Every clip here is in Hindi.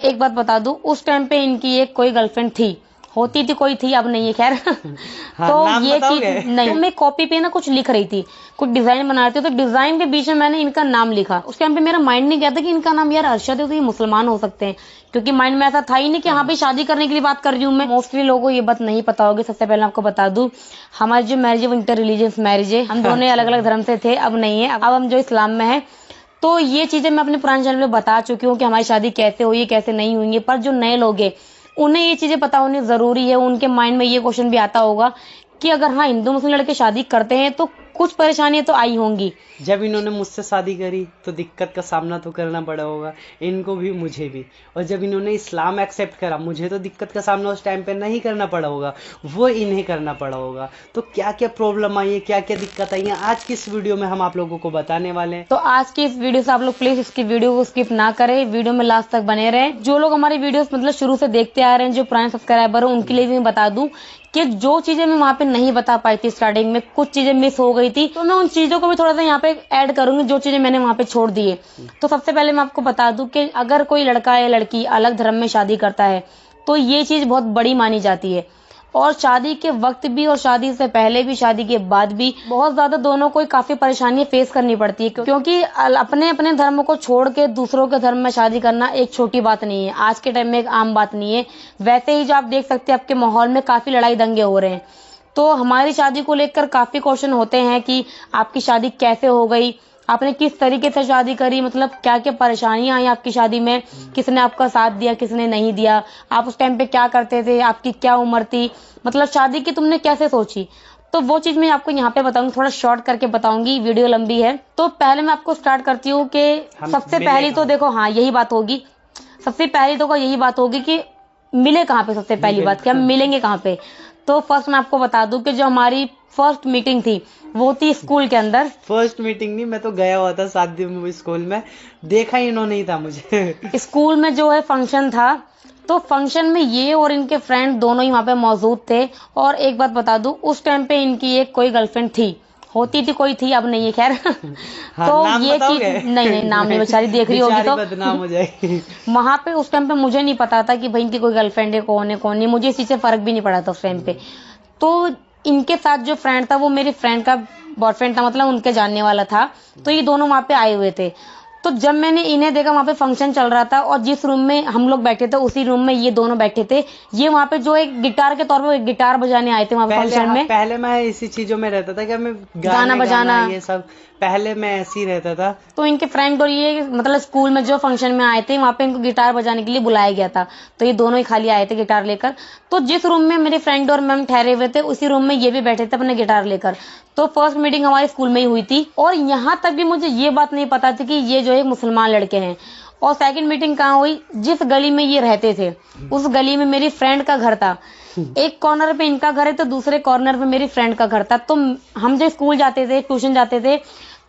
एक बात बता दूं, उस टाइम पे इनकी एक कोई गर्लफ्रेंड थी, होती थी, कोई थी, अब नहीं है खैर। हाँ, तो नाम ये चीज बताओगे? नहीं, तो मैं कॉपी पे ना कुछ लिख रही थी, कुछ डिजाइन बना रही थी, तो डिजाइन के बीच में मैंने इनका नाम लिखा। उस टाइम पे मेरा माइंड नहीं गया था कि इनका नाम यार अरशद है, तो ये मुसलमान हो सकते हैं, क्योंकि माइंड में ऐसा था ही नहीं कि हाँ भाई शादी करने के लिए बात कर रही हूँ मैं। मोस्टली लोगों को ये बात नहीं पता होगी, सबसे पहले आपको बता दूं, हमारी जो मैरिज है वो इंटर रिलीजियस मैरिज है, हम दोनों अलग अलग धर्म से थे, अब नहीं है, अब हम जो इस्लाम में है। तो ये चीजें मैं अपने पुराने चैनल में बता चुकी हूँ कि हमारी शादी कैसे हुई है, कैसे नहीं हुई है। पर जो नए लोग हैं उन्हें ये चीजें पता होनी जरूरी है। उनके माइंड में ये क्वेश्चन भी आता होगा कि अगर हाँ हिंदू मुस्लिम लड़के शादी करते हैं तो कुछ परेशानियां तो आई होंगी। जब इन्होंने मुझसे शादी करी तो दिक्कत का सामना तो करना पड़ा होगा, इनको भी मुझे भी। और जब इन्होंने इस्लाम एक्सेप्ट करा, मुझे तो दिक्कत का सामना उस टाइम पे नहीं करना पड़ा होगा, वो इन्हें करना पड़ा होगा। तो क्या क्या प्रॉब्लम आई है, क्या क्या दिक्कत आई है, आज की इस वीडियो में हम आप लोगों को बताने वाले हैं। तो आज की इस वीडियो से आप लोग प्लीज इसकी वीडियो को स्किप ना करें, वीडियो में लास्ट तक बने रहें। जो लोग हमारी वीडियोस मतलब शुरू से देखते आ रहे हैं, जो पुराने सब्सक्राइबर हैं, उनके लिए भी मैं बता दूं कि जो चीजें मैं वहां पे नहीं बता पाई थी स्टार्टिंग में, कुछ चीजें मिस हो गई थी, तो मैं उन चीजों को भी थोड़ा सा यहाँ पे ऐड करूंगी जो चीजें मैंने वहां पे छोड़ दी है। तो सबसे पहले मैं आपको बता दूं कि अगर कोई लड़का या लड़की अलग धर्म में शादी करता है तो ये चीज बहुत बड़ी मानी जाती है। और शादी के वक्त भी और शादी से पहले भी, शादी के बाद भी बहुत ज्यादा दोनों को काफी परेशानियां फेस करनी पड़ती है, क्योंकि अपने अपने धर्म को छोड़ के दूसरों के धर्म में शादी करना एक छोटी बात नहीं है, आज के टाइम में एक आम बात नहीं है। वैसे ही जो आप देख सकते हैं आपके माहौल में काफी लड़ाई दंगे हो रहे हैं। तो हमारी शादी को लेकर काफी क्वेश्चन होते हैं कि आपकी शादी कैसे हो गई, आपने किस तरीके से शादी करी, मतलब क्या क्या परेशानियां आई आपकी शादी में, किसने आपका साथ दिया, किसने नहीं दिया, आप उस टाइम पे क्या करते थे, आपकी क्या उम्र थी, मतलब शादी की तुमने कैसे सोची। तो वो चीज मैं आपको यहाँ पे बताऊंगी, थोड़ा शॉर्ट करके बताऊंगी, वीडियो लंबी है। तो पहले मैं आपको स्टार्ट करती हूँ कि सबसे पहली तो देखो, हाँ यही बात होगी, सबसे पहली तो यही बात होगी कि मिले कहाँ पे। सबसे पहली बात कि हम मिलेंगे कहाँ पे। तो फर्स्ट मैं आपको बता दूं कि जो हमारी फर्स्ट मीटिंग थी वो थी स्कूल के अंदर। फर्स्ट मीटिंग नहीं, मैं तो गया हुआ था शादी में, स्कूल में देखा ही इन्होंने ही था मुझे। स्कूल में जो है फंक्शन था, तो फंक्शन में ये और इनके फ्रेंड दोनों ही वहां पे मौजूद थे। और एक बात बता दूं, उस टाइम पे इनकी एक कोई गर्लफ्रेंड थी, होती थी, कोई थी, अब नहीं है खैर। हाँ, तो नाम ये चीज बताओगे? नहीं, नाम नहीं, बेचारी देख रही होगी तो बदनाम हो जाएगी। वहां पे उस टाइम पे मुझे नहीं पता था कि भाई इनकी कोई गर्लफ्रेंड है, कौन है कौन नहीं, मुझे इसी से फर्क भी नहीं पड़ा था उस टाइम पे। तो इनके साथ जो फ्रेंड था वो मेरी फ्रेंड का बॉयफ्रेंड था, मतलब उनके जानने वाला था। तो ये दोनों वहां पे आए हुए थे। तो जब मैंने इन्हें देखा, वहां पे फंक्शन चल रहा था और जिस रूम में हम लोग बैठे थे उसी रूम में ये दोनों बैठे थे। ये वहां पे जो एक गिटार के तौर पे गिटार बजाने आए थे वहां पे फंक्शन में। पहले मैं इसी चीजों में रहता था कि मैं गाना बजाना ये सब, पहले मैं ऐसे ही रहता था। तो इनके फ्रेंड और ये मतलब स्कूल में जो फंक्शन में आए थे वहां पे इनको गिटार बजाने के लिए बुलाया गया था। तो ये दोनों ही खाली आए थे गिटार लेकर। तो जिस रूम में मेरे फ्रेंड और मैम ठहरे हुए थे उसी रूम में ये भी बैठे थे अपने गिटार लेकर। तो फर्स्ट मीटिंग हमारे स्कूल में ही हुई थी और यहाँ तक भी मुझे ये बात नहीं पता थी कि ये जो है मुसलमान लड़के हैं। और सेकंड मीटिंग कहाँ हुई, जिस गली में ये रहते थे उस गली में मेरी फ्रेंड का घर था। एक कॉर्नर पे इनका घर है तो दूसरे कॉर्नर पे मेरी फ्रेंड का घर था। तो हम जब स्कूल जाते थे, ट्यूशन जाते थे,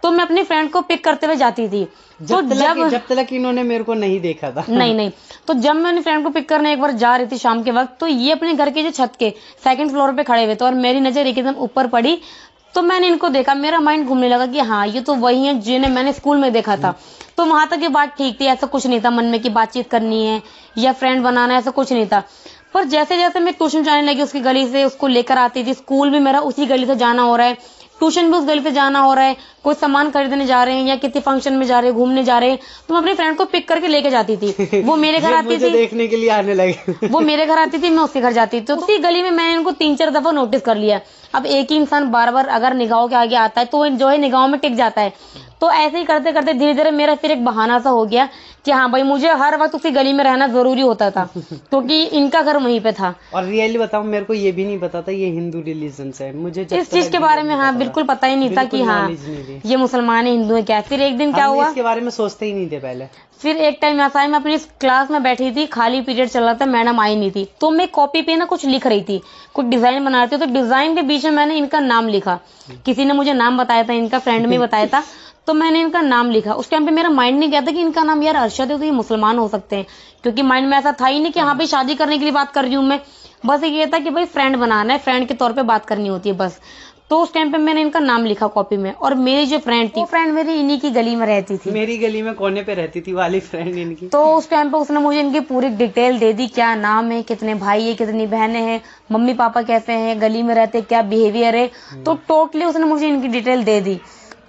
तो मैं अपनी फ्रेंड को पिक करते हुए जाती थी। तो जब तक इन्होंने मेरे को नहीं देखा था। नहीं, तो जब मैं अपनी फ्रेंड को पिक करने एक बार जा रही थी शाम के वक्त, तो ये अपने घर के जो छत के सेकंड फ्लोर पे खड़े हुए थे और मेरी नजर एकदम ऊपर पड़ी। तो मैंने इनको देखा, मेरा माइंड घूमने लगा कि हाँ ये तो वही है जिन्हें मैंने स्कूल में देखा था। तो वहां तक ये बात ठीक थी, ऐसा कुछ नहीं था मन में कि बातचीत करनी है या फ्रेंड बनाना है, ऐसा कुछ नहीं था। पर जैसे जैसे मैं ट्यूशन जाने लगी उसकी गली से, उसको लेकर आती थी, स्कूल भी मेरा उसी गली से जाना हो रहा है, ट्यूशन भी उस गली से जाना हो रहा है, कोई सामान खरीदने जा रहे हैं या किसी फंक्शन में जा रहे हैं, घूमने जा रहे हैं, तो मैं अपनी फ्रेंड को पिक करके लेके जाती थी। वो मेरे घर आती थी, देखने के लिए आने लगे। वो मेरे घर आती थी, मैं उसके घर जाती थी। तो उसी गली में मैंने इनको 3-4 दफा नोटिस कर लिया। अब एक ही इंसान बार बार अगर निगाहों के आगे आता है तो जो है निगाहों में टिक जाता है। तो ऐसे ही करते करते धीरे धीरे मेरा फिर एक बहाना सा हो गया कि हाँ भाई मुझे हर वक्त उसी गली में रहना जरूरी होता था क्योंकि इनका घर वहीं पे था। और रियली बताऊं, मेरे को ये भी नहीं पता था ये हिंदू रिलीजन है, मुझे इस चीज के बारे में हाँ बिल्कुल पता ही नहीं था कि हाँ ये मुसलमान है, हिंदू है क्या। फिर एक दिन क्या हुआ, इसके बारे में सोचते ही नहीं थे पहले। फिर एक टाइम ऐसा है, मैं अपनी क्लास में बैठी थी, खाली पीरियड चल रहा था, मैडम आई नहीं थी, तो मैं कॉपी पे ना कुछ लिख रही थी, कुछ डिजाइन बना रही थी। तो डिजाइन के बीच में मैंने इनका नाम लिखा, किसी ने मुझे नाम बताया था, इनका फ्रेंड ने बताया था, तो मैंने इनका नाम लिखा। उस टाइम पे मेरा माइंड नहीं गया था कि इनका नाम यार अरशद है, तो ये मुसलमान हो सकते हैं, क्योंकि माइंड में ऐसा था ही नहीं कि हाँ भाई शादी करने के लिए बात कर रही हूँ मैं। बस ये था कि भाई फ्रेंड बनाना है, फ्रेंड के तौर पे बात करनी होती है बस। तो उस टाइम पे मैंने इनका नाम लिखा कॉपी में। और मेरी जो फ्रेंड थी, वो फ्रेंड मेरी इन्हीं की गली में रहती थी, मेरी गली में कोने पे रहती थी वाली फ्रेंड इनकी। तो उस टाइम पे उसने मुझे इनकी पूरी डिटेल दे दी, क्या नाम है, कितने भाई है, कितनी बहनें हैं, मम्मी पापा कैसे हैं, गली में रहते क्या बिहेवियर है, तो टोटली उसने मुझे इनकी डिटेल दे दी।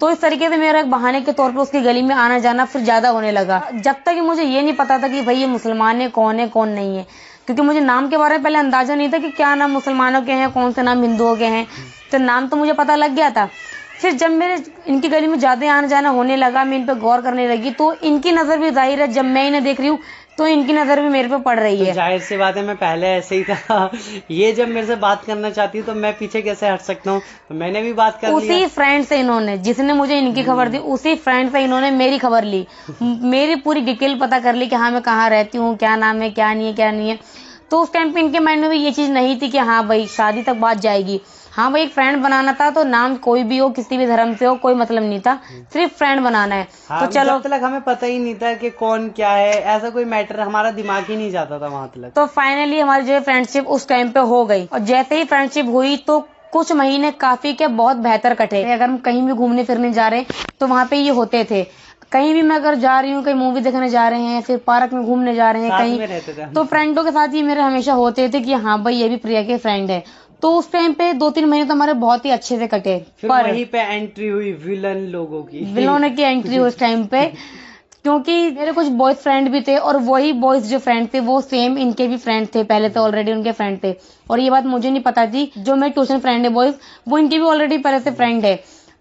तो इस तरीके से मेरा एक बहाने के तौर पर उसकी गली में आना जाना फिर ज्यादा होने लगा। जब तक कि मुझे ये नहीं पता था कि भाई ये मुसलमान है कौन नहीं है, क्योंकि मुझे नाम के बारे में पहले अंदाजा नहीं था कि क्या नाम मुसलमानों के हैं, कौन से नाम हिंदुओं के हैं। तो नाम तो मुझे पता लग गया था। फिर जब मेरे इनकी गली में ज्यादा आना जाना होने लगा, मैं इन पे गौर करने लगी, तो इनकी नजर भी जाहिर है, जब मैं इन्हें देख रही हूँ तो इनकी नजर भी मेरे पे पड़ रही है। तो जाहिर सी बात है, मैं पहले ऐसे ही था। ये जब मेरे से बात करना चाहती है तो मैं पीछे कैसे हट सकता हूँ, तो मैंने भी बात कर लिया। उसी फ्रेंड से इन्होंने, जिसने मुझे इनकी खबर दी, उसी फ्रेंड से इन्होंने मेरी खबर ली, मेरी पूरी डिटेल पता कर ली कि हाँ मैं कहाँ रहती हूँ, क्या नाम है, क्या नहीं है। तो उस टाइम पे इनके माइंड में भी ये चीज नहीं थी कि हाँ भाई शादी तक बात जाएगी। हाँ भाई एक फ्रेंड बनाना था, तो नाम कोई भी हो, किसी भी धर्म से हो, कोई मतलब नहीं था, सिर्फ फ्रेंड बनाना है। हाँ, तो चलो, जब तक हमें पता ही नहीं था कि कौन क्या है, ऐसा कोई मैटर हमारा दिमाग ही नहीं जाता था वहां तक। तो फाइनली हमारी जो फ्रेंडशिप उस टाइम पे हो गई। और जैसे ही फ्रेंडशिप हुई तो कुछ महीने काफी के बहुत बेहतर कटे। अगर हम कहीं भी घूमने फिरने जा रहे हैं तो वहाँ पे ये होते थे। कहीं भी मैं अगर जा रही हूँ, कहीं मूवी देखने जा रहे हैं, फिर पार्क में घूमने जा रहे हैं, साथ में कहीं, रहते थे हम। तो फ्रेंडों के साथ ये मेरे हमेशा होते थे कि हाँ भाई ये भी प्रिया के फ्रेंड है। तो उस टाइम पे 2-3 महीने तो हमारे बहुत ही अच्छे से कटे। फिर पर वहीं पे एंट्री हुई विलन लोगों की, विलोने की एंट्री उस टाइम पे, क्योंकि मेरे कुछ बॉयज फ्रेंड भी थे, और वही बॉयज जो फ्रेंड थे वो सेम इनके भी फ्रेंड थे, पहले तो ऑलरेडी उनके फ्रेंड थे। और ये बात मुझे नहीं पता थी, जो मेरे ट्यूशन फ्रेंड है बॉयज, वो इनके भी ऑलरेडी पहले से फ्रेंड है।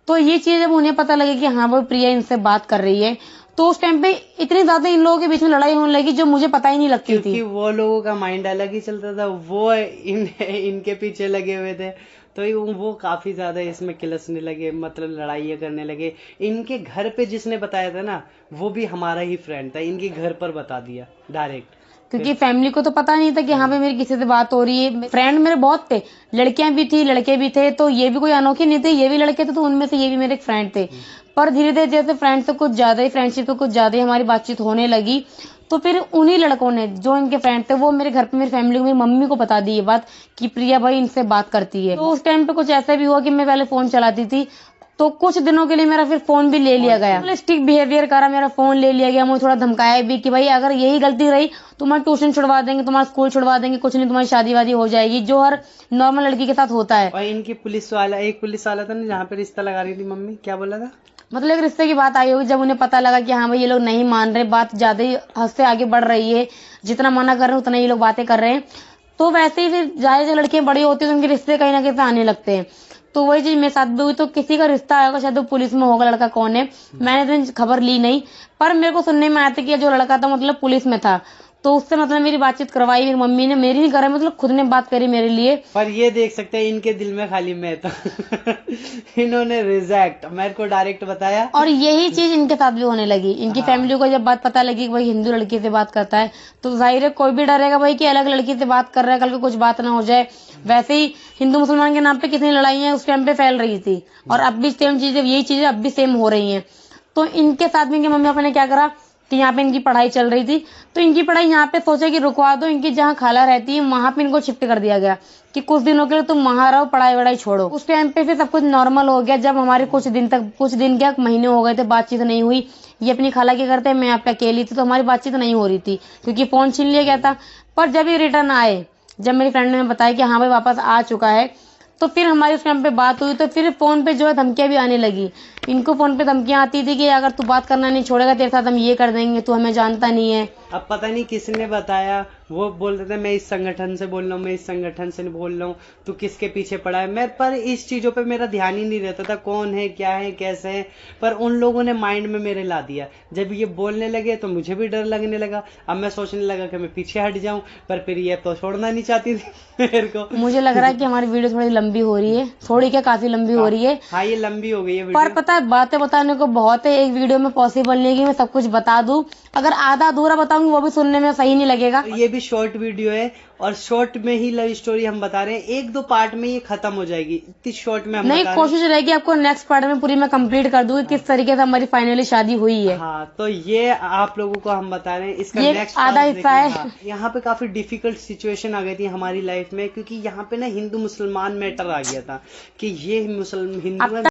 तो ये चीज जब उन्हें पता लगे कि हाँ वो प्रिया इनसे बात कर रही है, तो उस टाइम पे इतनी ज्यादा इन लोगों के बीच में लड़ाई होने लगी जो मुझे पता ही नहीं लगती थी। क्योंकि वो लोगों का माइंड अलग ही चलता था, वो इनके पीछे लगे हुए थे, तो वो काफी ज्यादा इसमें किलसने लगे, मतलब लड़ाइयाँ करने लगे। इनके घर पे जिसने बताया था ना, वो भी हमारा ही फ्रेंड था, इनके घर पर बता दिया डायरेक्ट, क्योंकि फैमिली को तो पता नहीं था कि हाँ भाई मेरी किसी से बात हो रही है। फ्रेंड मेरे बहुत थे, लड़कियां भी थी, लड़के भी थे, तो ये भी कोई अनोखे नहीं थे, ये भी लड़के थे, तो उनमें से ये भी मेरे फ्रेंड थे। पर धीरे धीरे जैसे फ्रेंड से कुछ ज्यादा ही, फ्रेंडशिप से कुछ ज्यादा ही हमारी बातचीत होने लगी, तो फिर उन्हीं लड़कों ने, जो इनके फ्रेंड थे, वो मेरे घर पे मेरी फैमिली को, मेरी मम्मी को बता दी ये बात कि प्रिया भाई इनसे बात करती है। तो उस टाइम पे कुछ ऐसा भी हुआ कि मैं पहले फोन चलाती थी, तो कुछ दिनों के लिए मेरा फिर फोन भी ले लिया गया। स्ट्रिक्ट बिहेवियर करा, मेरा फोन ले लिया गया, मुझे थोड़ा धमकाया भी कि भाई अगर यही गलती रही तुम्हारा ट्यूशन छुड़वा देंगे, तुम्हारा स्कूल छुड़वा देंगे, कुछ नहीं तुम्हारी शादी वादी हो जाएगी, जो हर नॉर्मल लड़की के साथ होता है। और इनकी पुलिस वाला, एक पुलिस वाला था ना जहाँ पे रिश्ता लगा रही थी मम्मी, क्या बोला था, मतलब एक रिश्ते की बात आई होगी, जब उन्हें पता लगा कि हाँ भाई ये लोग नहीं मान रहे, बात ज्यादा ही हद से आगे बढ़ रही है, जितना मना कर रहे हैं उतना ये लोग बातें कर रहे हैं, तो वैसे ही फिर जाहिर जो लड़कियां बड़ी होती है तो उनके रिश्ते कहीं ना कहीं से आने लगते हैं। तो वही चीज मेरे साथ भी हुई, तो किसी का रिश्ता आएगा, शायद वो पुलिस में होगा, लड़का कौन है मैंने तो खबर ली नहीं, पर मेरे को सुनने में आया था कि जो लड़का था मतलब पुलिस में था, तो उससे मतलब मेरी बातचीत करवाई मेरी मम्मी ने, मेरी नहीं कराई, मतलब खुद ने बात करी मेरे लिए। पर ये देख सकते हैं इनके दिल में खाली मैं था। इन्होंने रिजेक्ट मेरे को डायरेक्ट बताया, और यही चीज इनके साथ भी होने लगी। इनकी फैमिली को जब बात पता लगी कि भाई हिंदू लड़की से बात करता है, तो जाहिर है कोई भी डरेगा भाई कि अलग लड़की से बात कर रहा है, कल को कुछ बात ना हो जाए। वैसे ही हिंदू मुसलमान के नाम पे कितनी लड़ाइयां उस टाइम पे फैल रही थी, और अब भी सेम चीजें, यही चीजें अब भी सेम हो रही हैं। तो इनके साथ भी इनके मम्मी पापा ने क्या करा कि यहाँ पे इनकी पढ़ाई चल रही थी, तो इनकी पढ़ाई यहाँ पे सोचा कि रुकवा दो, इनकी जहाँ खाला रहती है वहां पे इनको शिफ्ट कर दिया गया कि कुछ दिनों के लिए तुम वहां रहो, पढ़ाई वढ़ाई छोड़ो। उस टाइम पे फिर सब कुछ नॉर्मल हो गया, जब हमारे कुछ दिन क्या महीने हो गए थे, बातचीत नहीं हुई। ये अपनी खाला के करते, मैं यहाँ पे अकेली थी, तो हमारी बातचीत नहीं हो रही थी क्योंकि फोन छीन लिया गया था। पर जब ये रिटर्न आए, जब मेरी फ्रेंड ने बताया कि हाँ भाई वापस आ चुका है, तो फिर हमारी उस टाइम पे बात हुई, तो फिर फोन पे जो है धमकियां भी आने लगी। इनको फोन पे धमकियां आती थी कि अगर तू बात करना नहीं छोड़ेगा तेरे साथ हम ये कर देंगे, तू हमें जानता नहीं है। अब पता नहीं किसने बताया, वो बोल रहे थे मैं इस संगठन से बोल रहा हूँ, मैं इस संगठन से बोल रहा हूँ, तू किसके पीछे पड़ा है। मैं पर इस चीजों पे मेरा ध्यान ही नहीं रहता था, कौन है, क्या है, कैसे है। पर उन लोगों ने माइंड में मेरे ला दिया। जब ये बोलने लगे तो मुझे भी डर लगने लगा। अब मैं सोचने लगा कि मैं पीछे हट जाऊं, पर फिर ये तो छोड़ना नहीं चाहती थी मेरे को। मुझे लग रहा है कि हमारी वीडियो थोड़ी लंबी हो रही है, थोड़ी क्या काफी लंबी हो रही है। हाँ, ये लंबी हो गई है पर पता है बातें बताने को बहुत है, एक वीडियो में पॉसिबल नहीं है कि मैं सब कुछ बता दूं। अगर आधा अधूरा बताऊंगी वो भी सुनने में सही नहीं लगेगा। ये भी शॉर्ट वीडियो है और शॉर्ट में ही लव स्टोरी हम बता रहे हैं, 1-2 पार्ट में ये खत्म हो जाएगी, इतनी शॉर्ट में हम नहीं, बता रहे हैं। कोशिश रहेगी आपको नेक्स्ट पार्ट में पूरी मैं कंप्लीट कर दूंगी किस तरीके से हमारी फाइनली शादी हुई है। हाँ, तो ये आप लोगों को हम बता रहे हैं, इसका ये नेक्स्ट आधा हिस्सा है। हाँ, यहाँ पे काफी डिफिकल्ट सिचुएशन आ गई थी हमारी लाइफ में, क्योंकि यहाँ पे ना हिंदू मुसलमान मैटर आ गया था कि ये हिंदू है